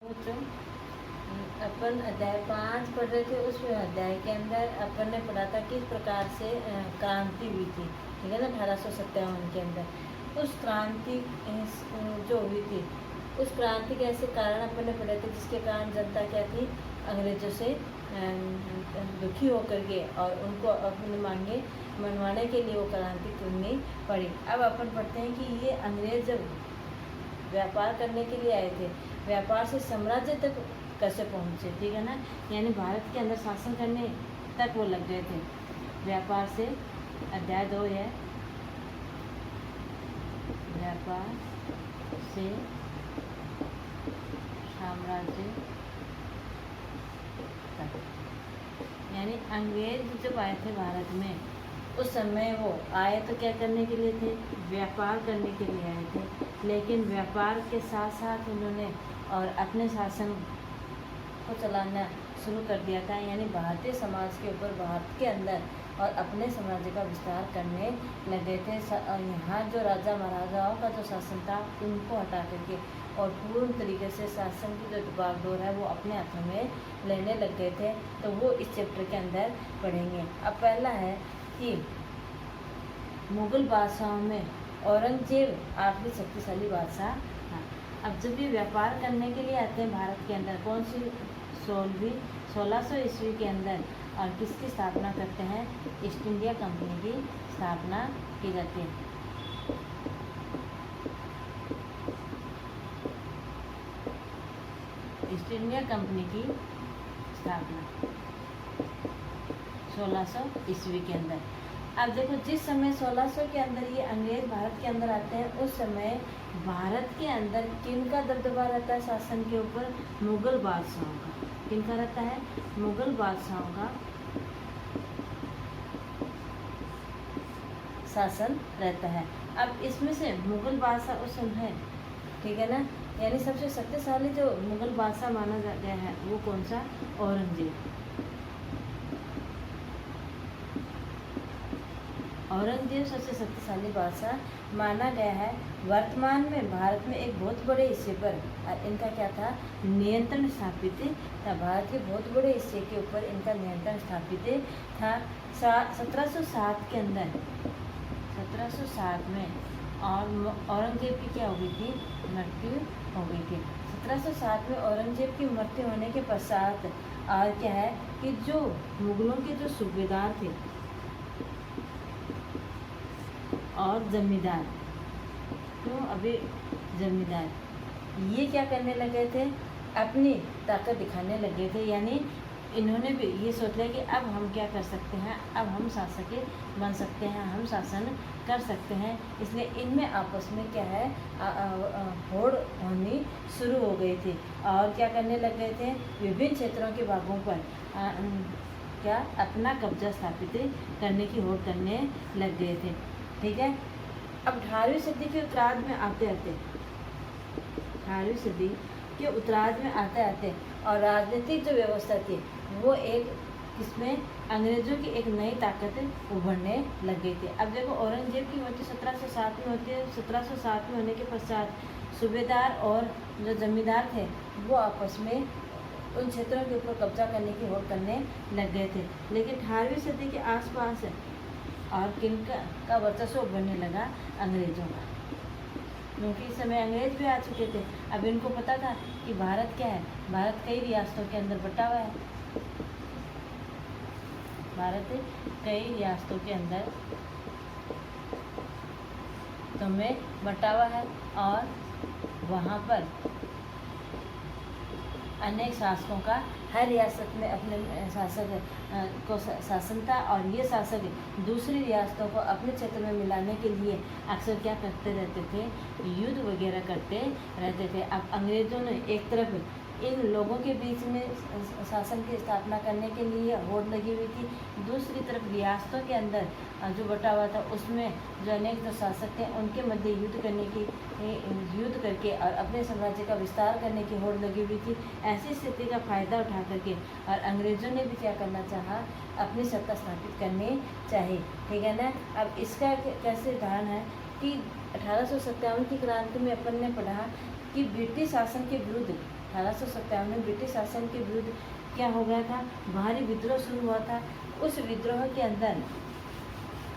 बच्चों, अपन अध्याय 5 पढ़ रहे थे। उस अध्याय के अंदर अपन ने पढ़ा था किस प्रकार से क्रांति हुई थी, ठीक है ना, 1857 के अंदर। उस क्रांति जो हुई थी, उस क्रांति के ऐसे कारण अपन ने पढ़े थे जिसके कारण जनता क्या थी, अंग्रेजों से दुखी होकर के और उनको अपनी मांगे मनवाने के लिए वो क्रांति करनी पड़ी। अब अपन पढ़ते हैं कि ये अंग्रेज जब व्यापार करने के लिए आए थे, व्यापार से साम्राज्य तक कैसे पहुँचे, ठीक है ना, यानी भारत के अंदर शासन करने तक वो लग गए थे। व्यापार से अध्याय 2 है, व्यापार से साम्राज्य तक, यानी अंग्रेज जब आए थे भारत में, उस समय वो आए तो क्या करने के लिए थे, व्यापार करने के लिए आए थे। लेकिन व्यापार के साथ साथ उन्होंने और अपने शासन को चलाना शुरू कर दिया था, यानी भारतीय समाज के ऊपर, भारत के अंदर और अपने साम्राज्य का विस्तार करने लगे थे। यहाँ जो राजा महाराजाओं का जो शासन था उनको हटा करके और पूर्ण तरीके से शासन की जो बागडोर है वो अपने हाथों में लेने लग गए थे। तो वो इस चैप्टर के अंदर पढ़ेंगे। अब पहला है कि मुगल बादशाहों में औरंगजेब आखिरी शक्तिशाली बादशाह था। अब जब ये व्यापार करने के लिए आते हैं भारत के अंदर, कौन सी 1600 ईस्वी के अंदर, और किसकी स्थापना करते हैं, ईस्ट इंडिया कंपनी की स्थापना की जाती है। ईस्ट इंडिया कंपनी की स्थापना 1600 ईस्वी के अंदर। अब देखो, जिस समय 1600 के अंदर ये अंग्रेज भारत के अंदर आते हैं, उस समय भारत के अंदर किनका दबदबा रहता है शासन के ऊपर, मुगल बादशाहों का। किनका रहता है, मुगल बादशाहों का शासन रहता है। अब इसमें से मुगल बादशाह उस समय, ठीक है ना, यानी सबसे शक्तिशाली जो मुगल बादशाह माना गया है वो कौन सा, औरंगजेब। औरंगजेब सबसे शक्तिशाली बादशाह माना गया है। वर्तमान में भारत में एक बहुत बड़े हिस्से पर इनका क्या था, नियंत्रण स्थापित था। भारत के बहुत बड़े हिस्से के ऊपर इनका नियंत्रण स्थापित था। 1707 के अंदर, 1707 में और औरंगजेब की क्या हो गई थी, मृत्यु हो गई थी। 1707 में औरंगजेब की मृत्यु होने के पश्चात और क्या है कि जो मुगलों के जो सूबेदार थे और जमींदार, क्यों अभी जमींदार, ये क्या करने लगे थे, अपनी ताकत दिखाने लगे थे। यानी इन्होंने भी ये सोच लिया कि अब हम क्या कर सकते हैं, अब हम शासक बन सकते हैं, हम शासन कर सकते हैं। इसलिए इनमें आपस में क्या है, होड़ होनी शुरू हो गई थी और क्या करने लग गए थे, विभिन्न क्षेत्रों के भागों पर क्या अपना कब्जा स्थापित करने की होड़ करने लग गए थे, ठीक है। अब 18वीं सदी के उत्तरार्ध में आते आते, 18वीं सदी के उत्तरार्ध में आते आते और राजनीतिक जो व्यवस्था थी वो एक, इसमें अंग्रेजों की एक नई ताकत उभरने लग गई थी। अब देखो, औरंगजेब की मृत्यु 1707 में होती है। 1707 में होने के पश्चात सूबेदार और जो जमींदार थे वो आपस में उन क्षेत्रों के ऊपर कब्जा करने की होड़ करने लग गए थे। लेकिन 18वीं सदी के आसपास और किनका का वर्चस्व उभरने लगा, अंग्रेजों का, क्योंकि इस समय अंग्रेज भी आ चुके थे। अब इनको पता था कि भारत क्या है, भारत कई रियासतों के अंदर बटा हुआ है, भारत कई रियासतों के अंदर तुम्हें बटा हुआ है और वहाँ पर अनेक शासकों का हर रियासत में अपने शासक को शासन था। और ये शासक दूसरी रियासतों को अपने क्षेत्र में मिलाने के लिए अक्सर क्या करते रहते थे, युद्ध वगैरह करते रहते थे। अब अंग्रेज़ों ने एक तरफ इन लोगों के बीच में शासन की स्थापना करने के लिए होड़ लगी हुई थी, दूसरी तरफ रियासतों के अंदर जो बटा हुआ था उसमें जो अनेक जो शासक थे उनके मध्य युद्ध करके और अपने साम्राज्य का विस्तार करने की होड़ लगी हुई थी। ऐसी स्थिति का फ़ायदा उठा करके और अंग्रेज़ों ने भी क्या करना चाहा, अपनी सत्ता स्थापित करनी चाहिए, ठीक है ना। अब इसका कैसे उदाहरण है कि 1857 की क्रांति में अपन ने पढ़ा कि ब्रिटिश शासन के विरुद्ध 1857 में ब्रिटिश शासन के विरुद्ध क्या हो गया था, भारी विद्रोह शुरू हुआ था। उस विद्रोह के अंदर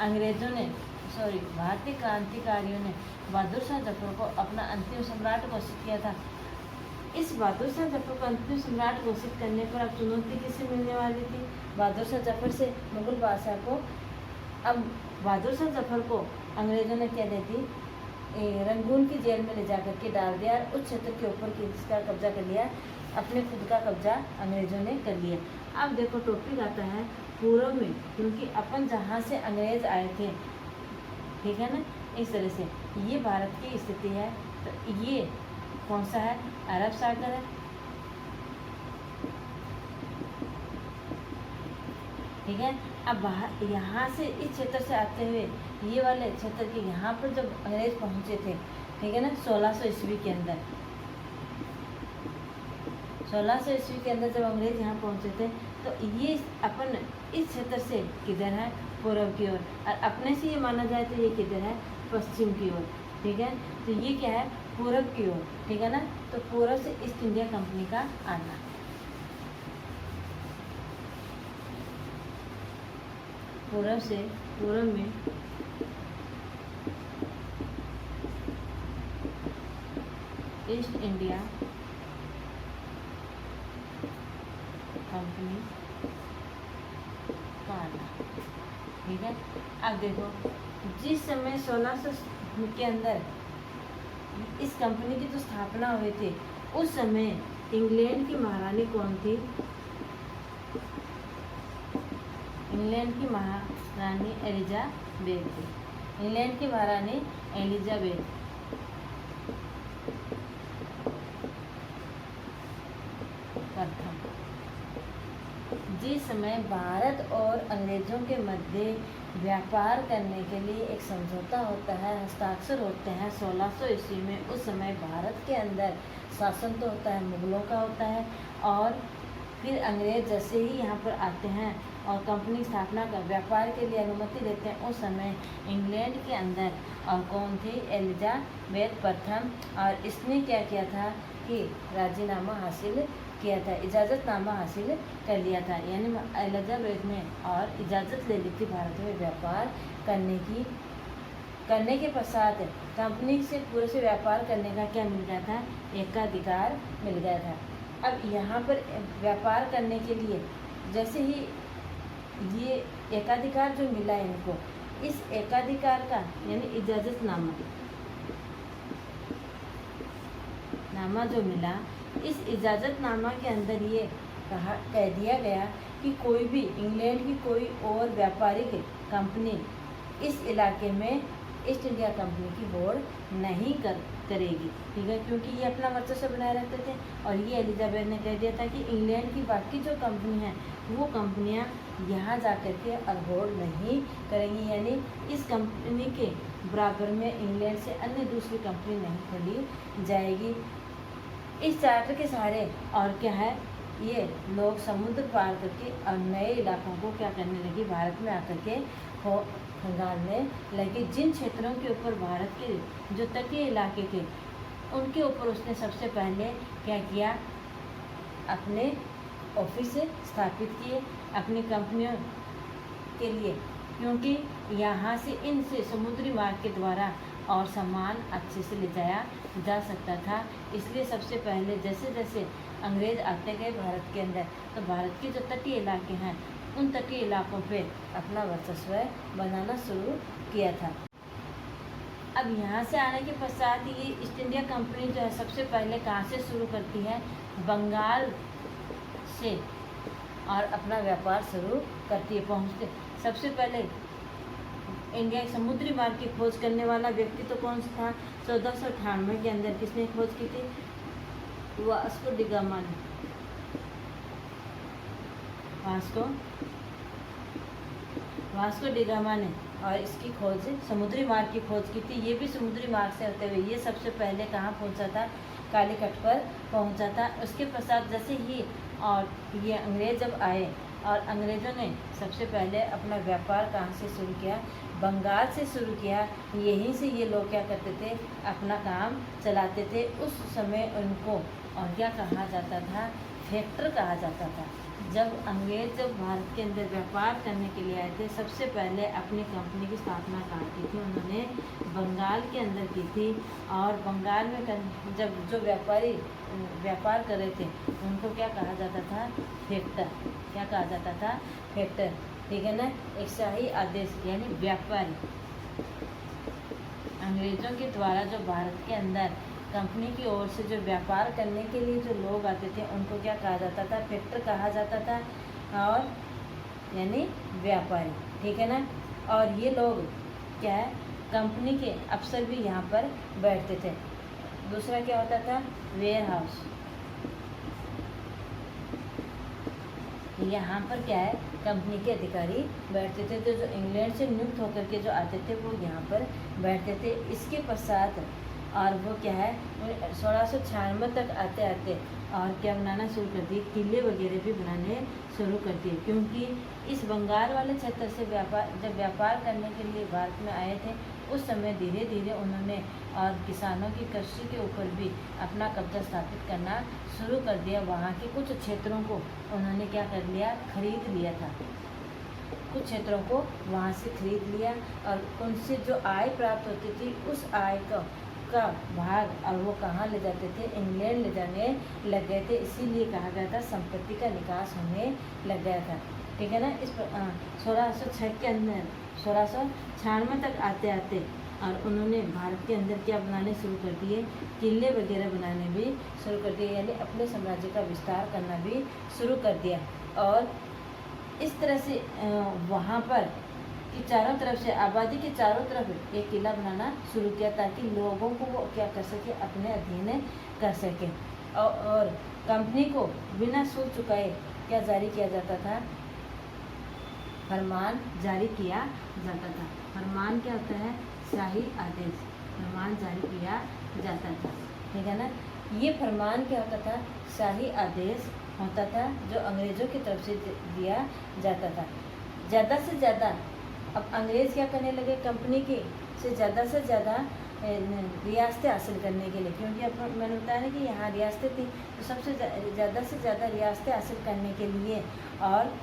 अंग्रेजों ने भारतीय क्रांतिकारियों ने बहादुर शाह जफर को अपना अंतिम सम्राट घोषित किया था। इस बहादुर शाह जफर को अंतिम सम्राट घोषित करने पर अब चुनौती किसे मिलने वाली थी, बहादुर शाह जफर से, मुगल बादशाह को। अब बहादुर शाह जफर को अंग्रेजों ने क्या देती, रंगून की जेल में ले जाकर के डाल दिया और उस क्षेत्र के ऊपर किसका कब्जा कर लिया, अपने खुद का कब्जा अंग्रेजों ने कर लिया। अब देखो टॉपिक आता है पूर्व में, क्योंकि अपन जहाँ से अंग्रेज आए थे, ठीक है ना, इस तरह से ये भारत की स्थिति है। तो ये कौन सा है, अरब सागर है, ठीक है। अब यहाँ से इस क्षेत्र से आते हुए ये वाले क्षेत्र के यहाँ पर जब अंग्रेज पहुँचे थे, ठीक है ना, 1600 ईस्वी के अंदर, 1600 ईस्वी के अंदर जब अंग्रेज यहाँ पहुँचे थे, तो ये अपन इस क्षेत्र से किधर है, पूर्व की ओर, और अपने से ये माना जाए तो ये किधर है, पश्चिम की ओर, ठीक है। तो ये क्या है, पूर्व की ओर, ठीक है ना। तो पूर्व से ईस्ट इंडिया कंपनी का आना, पूर्व से, पूर्व में ईस्ट इंडिया कंपनी का आना, ठीक है। अब देखो जिस समय 1600 के अंदर इस कंपनी की जो स्थापना हुई थी, उस समय इंग्लैंड की महारानी कौन थी, इंग्लैंड की महारानी एलिजाबेथ थी, इंग्लैंड की महारानी एलिजाबेथ। प्रथम जिस समय भारत और अंग्रेजों के मध्य व्यापार करने के लिए एक समझौता होता है, हस्ताक्षर होते हैं 1600 ईस्वी में, उस समय भारत के अंदर शासन तो होता है मुगलों का होता है, और फिर अंग्रेज जैसे ही यहाँ पर आते हैं और कंपनी स्थापना कर व्यापार के लिए अनुमति देते हैं, उस समय इंग्लैंड के अंदर और कौन थी, एलिजाबेथ प्रथम, और इसने क्या किया था कि राजीनामा हासिल किया था, इजाज़तनामा हासिल कर लिया था, यानी एलिजाबेथ ने और इजाज़त ले ली थी भारत में व्यापार करने के पश्चात कंपनी से पूरे से व्यापार करने का क्या मिल गया था, एकाधिकार मिल गया था। अब यहाँ पर व्यापार करने के लिए जैसे ही ये एकाधिकार जो मिला है इनको, इस एकाधिकार का यानी इजाज़तनामा जो मिला, इस इजाज़तनामा के अंदर ये कह दिया गया कि कोई भी इंग्लैंड की कोई और व्यापारिक कंपनी इस इलाके में ईस्ट इंडिया कंपनी की होड़ नहीं करेगी, ठीक है, क्योंकि ये अपना वर्चस्व बनाए रखते थे। और ये एलिजाबेथ ने कह दिया था कि इंग्लैंड की बाकी जो कंपनी है वो कंपनियां यहाँ जा कर के और होड़ नहीं करेंगी, यानी इस कंपनी के बराबर में इंग्लैंड से अन्य दूसरी कंपनी नहीं खोली जाएगी। इस चार्टर के सहारे और क्या है, ये लोग समुद्र पार करके और नए इलाकों को क्या करने लगे, भारत में आकर के खंगालने लगे। जिन क्षेत्रों के ऊपर भारत के जो तटीय इलाके थे उनके ऊपर उसने सबसे पहले क्या किया, अपने ऑफिस स्थापित किए अपनी कंपनियों के लिए, क्योंकि यहाँ से इनसे समुद्री मार्ग के द्वारा और सामान अच्छे से ले जाया जा सकता था। इसलिए सबसे पहले जैसे जैसे अंग्रेज आते गए भारत के अंदर, तो भारत के जो तटीय इलाके हैं उन तटीय इलाकों पे अपना वर्चस्व बनाना शुरू किया था। अब यहाँ से आने के पश्चात ये ईस्ट इंडिया कंपनी जो है सबसे पहले कहाँ से शुरू करती है, बंगाल से, और अपना व्यापार शुरू करती है। पहुँचते सबसे पहले इंडिया समुद्री मार्ग की खोज करने वाला व्यक्ति तो कौन सा था, 1498 के अंदर किसने खोज की थी, वास्को डी गामा ने, वास्को डी गामा ने, और इसकी खोज समुद्री मार्ग की खोज की थी। ये भी समुद्री मार्ग से होते हुए ये सबसे पहले कहाँ पहुँचा था, कालीकट पर पहुँचा था। उसके पश्चात जैसे ही और ये अंग्रेज जब आए और अंग्रेज़ों ने सबसे पहले अपना व्यापार कहाँ से शुरू किया, बंगाल से शुरू किया। यहीं से ये लोग क्या करते थे, अपना काम चलाते थे। उस समय उनको और क्या कहा जाता था, फैक्टर कहा जाता था। जब भारत के अंदर व्यापार करने के लिए आए थे, सबसे पहले अपनी कंपनी की स्थापना कहाँ की थी, उन्होंने बंगाल के अंदर की थी। और बंगाल में जब जो व्यापारी व्यापार कर रहे थे उनको क्या कहा जाता था, फैक्टर। क्या कहा जाता था, फैक्टर, ठीक है ना। एक शाही आदेश यानी व्यापारी, अंग्रेज़ों के द्वारा जो भारत के अंदर कंपनी की ओर से जो व्यापार करने के लिए जो लोग आते थे उनको क्या कहा जाता था, फैक्टर कहा जाता था, और यानी व्यापारी, ठीक है ना। और ये लोग क्या है, कंपनी के अफसर भी यहाँ पर बैठते थे। दूसरा क्या होता था, वेयर हाउस। यहाँ पर क्या है, कंपनी के अधिकारी बैठते थे, तो जो इंग्लैंड से नियुक्त होकर के जो आते थे वो यहाँ पर बैठते थे। इसके पश्चात और वो क्या है, 1696 तक आते आते और क्या बनाना शुरू कर दिए, किले वगैरह भी बनाने शुरू कर दिए। क्योंकि इस बंगाल वाले क्षेत्र से जब व्यापार करने के लिए भारत में आए थे, उस समय धीरे धीरे उन्होंने और किसानों की कृषि के ऊपर भी अपना कब्जा स्थापित करना शुरू कर दिया। वहाँ के कुछ क्षेत्रों को उन्होंने क्या कर लिया, खरीद लिया था। कुछ क्षेत्रों को वहाँ से खरीद लिया और उनसे जो आय प्राप्त होती थी उस आय का भाग और वो कहाँ ले जाते थे, इंग्लैंड ले जाने लग गए थे। इसीलिए कहा गया था संपत्ति का निकास होने लग गया था, ठीक है ना। इस 1606 के अंदर 1696 तक आते आते और उन्होंने भारत के अंदर क्या बनाने शुरू कर दिए, किले वगैरह बनाने भी शुरू कर दिए, यानी अपने साम्राज्य का विस्तार करना भी शुरू कर दिया। और इस तरह से वहाँ पर कि चारों तरफ से, आबादी के चारों तरफ एक किला बनाना शुरू किया ताकि लोगों को वो क्या कर सके, अपने अधीन कर सके। और कंपनी को बिना शुल्क चुकाए क्या जारी किया जाता था, फरमान जारी किया जाता था। फरमान क्या होता है, शाही आदेश, फरमान जारी किया जाता था, ठीक है ना। ये फरमान क्या होता था, शाही आदेश होता था जो अंग्रेज़ों की तरफ से दिया जाता था। ज़्यादा से ज़्यादा अब अंग्रेज़ क्या करने लगे, कंपनी की से ज़्यादा रियासतें हासिल करने के लिए, क्योंकि अब मैंने बताया ना कि यहाँ रियासतें थी, तो सबसे ज़्यादा से ज़्यादा रियासतें हासिल करने के लिए और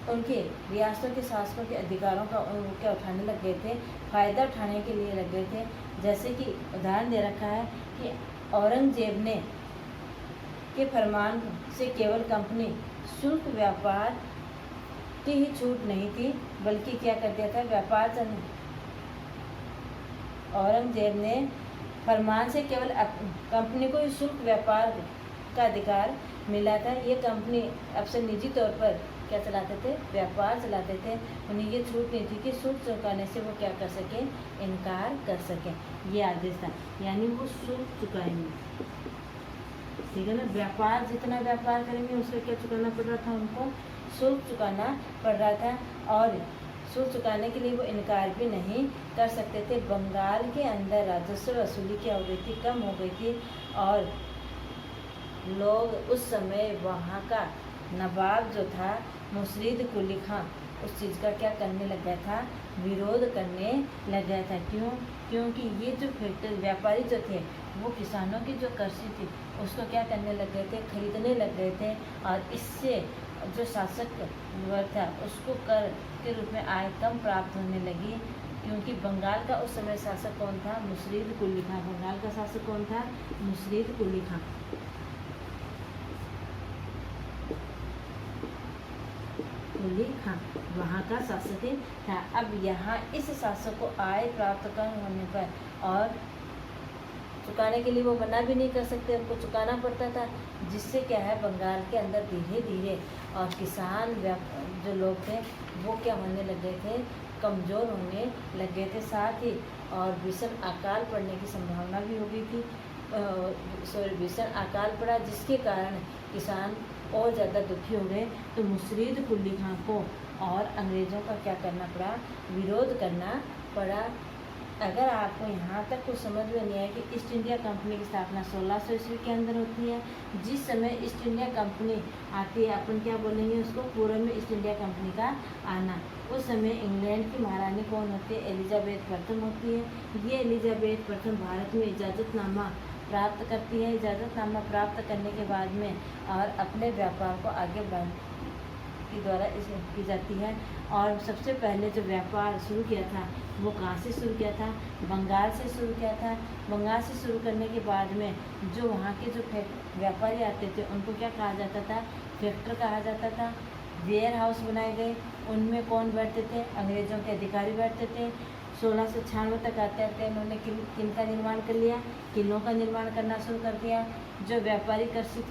उनके रियासतों के शासकों के अधिकारों का क्या उठाने लग गए थे, फ़ायदा उठाने के लिए लग गए थे। जैसे कि उदाहरण दे रखा है कि औरंगजेब ने के फरमान से केवल कंपनी शुल्क व्यापार की ही छूट नहीं थी, बल्कि क्या कर दिया था, व्यापार औरंगजेब ने फरमान से केवल कंपनी को ही शुल्क व्यापार का अधिकार मिला था। ये कंपनी अब से निजी तौर पर क्या चलाते थे, व्यापार चलाते थे। उन्हें ये छूट नहीं थी कि शुल्क चुकाने से वो क्या कर सकें, इनकार कर सकें। ये आदेश था, यानी वो शुल्क चुकाएंगे, ठीक है ना। व्यापार जितना व्यापार करेंगे उसका क्या चुकाना पड़ रहा था, उनको शुल्क चुकाना पड़ रहा था। और शुल्क चुकाने के लिए वो इनकार भी नहीं कर सकते थे। बंगाल के अंदर राजस्व वसूली क्या हो गई थी, कम हो गई थी। और लोग उस समय वहाँ का नवाब जो था मुर्शीद कुली खां, उस चीज़ का क्या करने लग गया था, विरोध करने लग गया था। क्यों? क्योंकि ये जो फैक्ट्री व्यापारी जो थे वो किसानों की जो कृषि थी उसको क्या करने लग गए थे, खरीदने लग गए थे। और इससे जो शासक वर्ग था उसको कर के रूप में आय कम प्राप्त होने लगी। क्योंकि बंगाल का उस समय शासक कौन था, मुर्शीद कुली खां। बंगाल का शासक कौन था, मुर्शीद कुली खां। कुली खां वहाँ का शासक था। अब यहाँ इस शासक को आय प्राप्त कम होने पर और चुकाने के लिए वो मना भी नहीं कर सकते, उनको चुकाना पड़ता था। जिससे क्या है, बंगाल के अंदर धीरे धीरे और किसान जो लोग थे वो क्या होने लग गए थे, कमज़ोर होने लग गए थे। साथ ही और भीषण अकाल पड़ने की संभावना भी हो गई थी। भीषण अकाल पड़ा जिसके कारण किसान और ज़्यादा दुखी हो गए। तो मुर्शीद कुली खां को और अंग्रेज़ों का क्या करना पड़ा, विरोध करना पड़ा। अगर आपको यहाँ तक कुछ समझ में नहीं आया कि ईस्ट इंडिया कंपनी की स्थापना 1600 ईस्वी के अंदर होती है। जिस समय ईस्ट इंडिया कंपनी आती है, अपन क्या बोलेंगे उसको, पूर्व में ईस्ट इंडिया कंपनी का आना। उस समय इंग्लैंड की महारानी कौन होती है, एलिजाबेथ प्रथम होती है। ये एलिजाबेथ प्रथम भारत में इजाज़तनामा प्राप्त करती है, इजाज़तनामा प्राप्त करने के बाद में और अपने व्यापार को आगे बढ़ के द्वारा इस की जाती है। और सबसे पहले जो व्यापार शुरू किया था वो कहाँ से शुरू किया था? बंगाल से शुरू किया था। बंगाल से शुरू करने के बाद में जो वहाँ के जो व्यापारी आते थे उनको क्या कहा जाता था? फैक्टर कहा जाता था। वेयर हाउस बनाए गए, उनमें कौन बैठते थे? अंग्रेज़ों के अधिकारी बैठते थे। 1696 तक आते आते उन्होंने किन का निर्माण कर लिया? किलों का निर्माण करना शुरू कर दिया। जो व्यापारी कृषि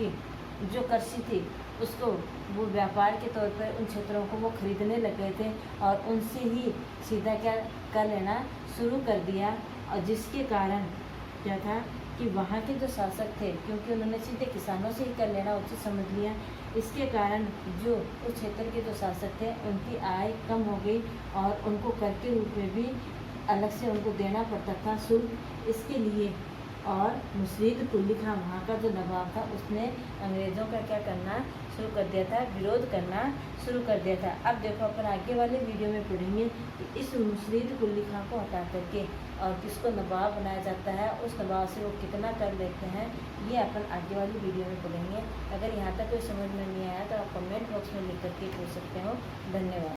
थी उसको वो व्यापार के तौर पर उन क्षेत्रों को वो खरीदने लग गए थे और उनसे ही सीधा क्या कर लेना शुरू कर दिया। और जिसके कारण क्या था कि वहाँ के जो शासक थे, क्योंकि उन्होंने सीधे किसानों से ही कर लेना उचित समझ लिया, इसके कारण जो उस क्षेत्र के जो शासक थे उनकी आय कम हो गई और उनको कर के रूप में भी अलग से उनको देना पड़ता था शुल्क। इसके लिए और मुर्शीद कुली खां वहाँ का जो नवाब था उसने अंग्रेज़ों का क्या करना शुरू कर दिया था? विरोध करना शुरू कर दिया था। अब देखो अपन आगे वाले वीडियो में पढ़ेंगे कि इस मुर्शीद कुली खां को हटा करके और किसको नवाब बनाया जाता है, उस नवाब से वो कितना कर लेते हैं, ये अपन आगे वाली वीडियो में पढ़ेंगे। अगर यहाँ तक कोई समझ में नहीं आया तो आप कमेंट बॉक्स में लिख करके पूछ सकते हो। धन्यवाद।